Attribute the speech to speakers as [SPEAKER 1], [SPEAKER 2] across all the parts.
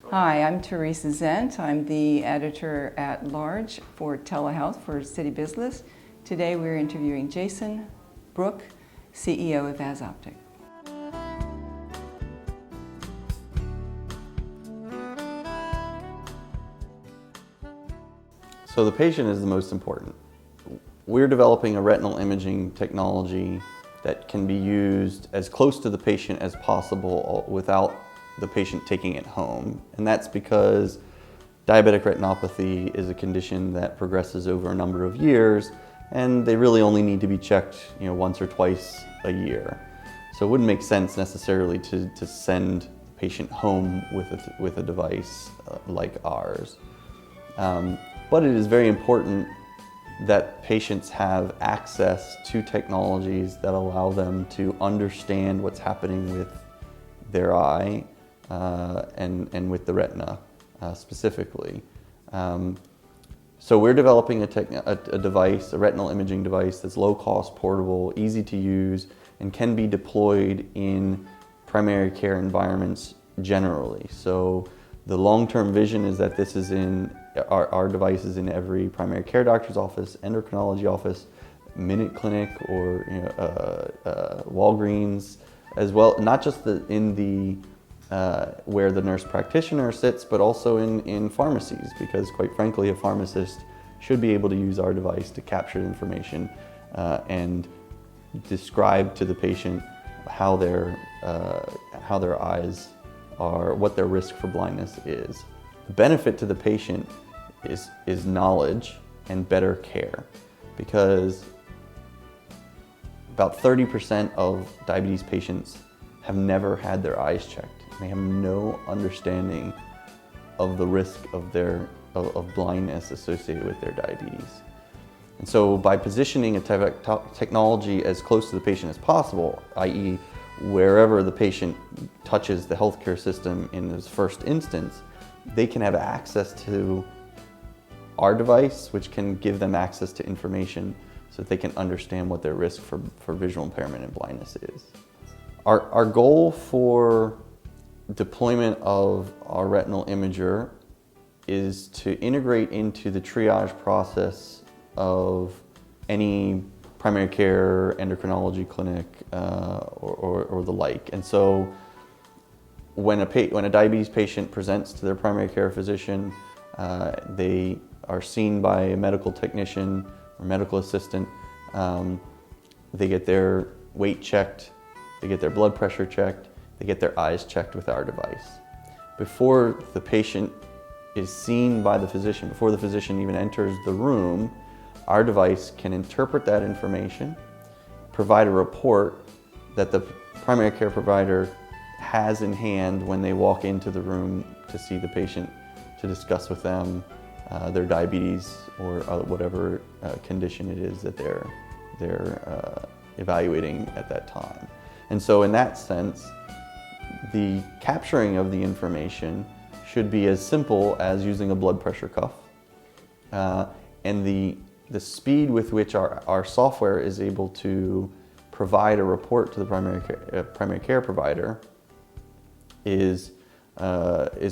[SPEAKER 1] Hi, I'm Teresa Zent. I'm the editor at large for telehealth for City Business. Today we're interviewing Jason Brooke, CEO of AsOptic.
[SPEAKER 2] So the patient is the most important. We're developing a retinal imaging technology that can be used as close to the patient as possible without the patient taking it home. And that's because diabetic retinopathy is a condition that progresses over a number of years, and they really only need to be checked, once or twice a year. So it wouldn't make sense necessarily to send the patient home with a device like ours. But it is very important that patients have access to technologies that allow them to understand what's happening with their eye and with the retina specifically. So we're developing a device, a retinal imaging device that's low cost, portable, easy to use, and can be deployed in primary care environments generally. So the long-term vision is that this is in our device is in every primary care doctor's office, endocrinology office, Minute Clinic, or Walgreens, as well. Not just in the where the nurse practitioner sits, but also in pharmacies, because quite frankly, a pharmacist should be able to use our device to capture information and describe to the patient how their eyes are, what their risk for blindness is. The benefit to the patient is knowledge and better care, because about 30% of diabetes patients have never had their eyes checked. They have no understanding of the risk of blindness associated with their diabetes. And so by positioning a technology as close to the patient as possible, i.e. wherever the patient touches the healthcare system in this first instance, they can have access to our device, which can give them access to information so that they can understand what their risk for visual impairment and blindness is. Our goal for deployment of our retinal imager is to integrate into the triage process of any primary care, endocrinology clinic, or the like. And so when a diabetes patient presents to their primary care physician, they are seen by a medical technician or medical assistant. They get their weight checked, they get their blood pressure checked, they get their eyes checked with our device. Before the patient is seen by the physician, before the physician even enters the room, our device can interpret that information, provide a report that the primary care provider has in hand when they walk into the room to see the patient, to discuss with them their diabetes or whatever condition it is that they're evaluating at that time. And so in that sense, the capturing of the information should be as simple as using a blood pressure cuff. And the speed with which our software is able to provide a report to the primary care provider is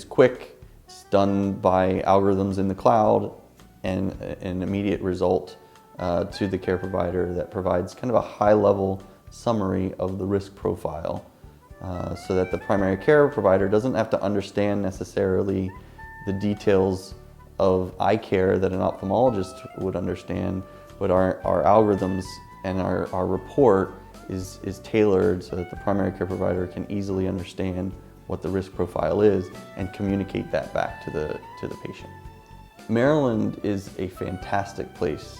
[SPEAKER 2] quick. It's done by algorithms in the cloud, and an immediate result to the care provider that provides kind of a high-level summary of the risk profile, so that the primary care provider doesn't have to understand necessarily the details of eye care that an ophthalmologist would understand, but our algorithms and our report is tailored so that the primary care provider can easily understand what the risk profile is and communicate that back to the patient. Maryland is a fantastic place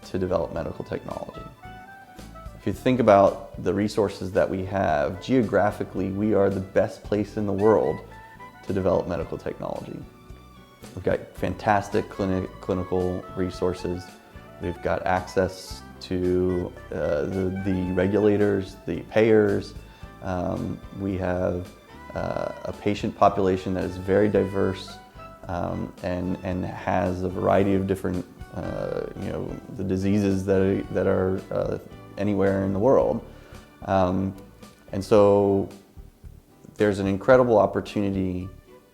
[SPEAKER 2] to develop medical technology. If you think about the resources that we have, geographically, we are the best place in the world to develop medical technology. We've got fantastic clinical resources. We've got access to the regulators, the payers. We have a patient population that is very diverse and has a variety of different, the diseases that are anywhere in the world. And so there's an incredible opportunity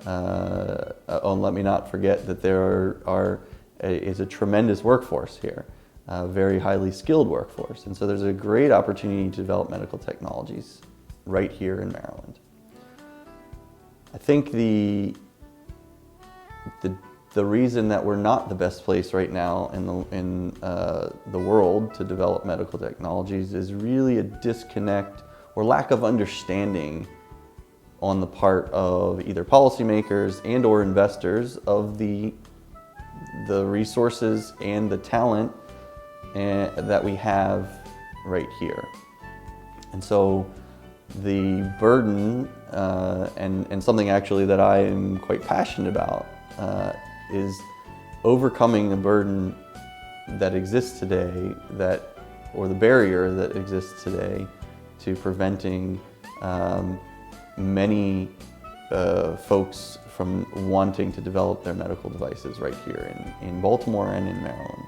[SPEAKER 2] and let me not forget that there is a tremendous workforce here, a very highly skilled workforce. And so there's a great opportunity to develop medical technologies right here in Maryland. I think the reason that we're not the best place right now in the world to develop medical technologies is really a disconnect or lack of understanding on the part of either policymakers and or investors of the resources and the talent that we have right here. And so the burden, and something actually that I am quite passionate about, is overcoming the burden that exists today, or the barrier that exists today to preventing many folks from wanting to develop their medical devices right here in Baltimore and in Maryland.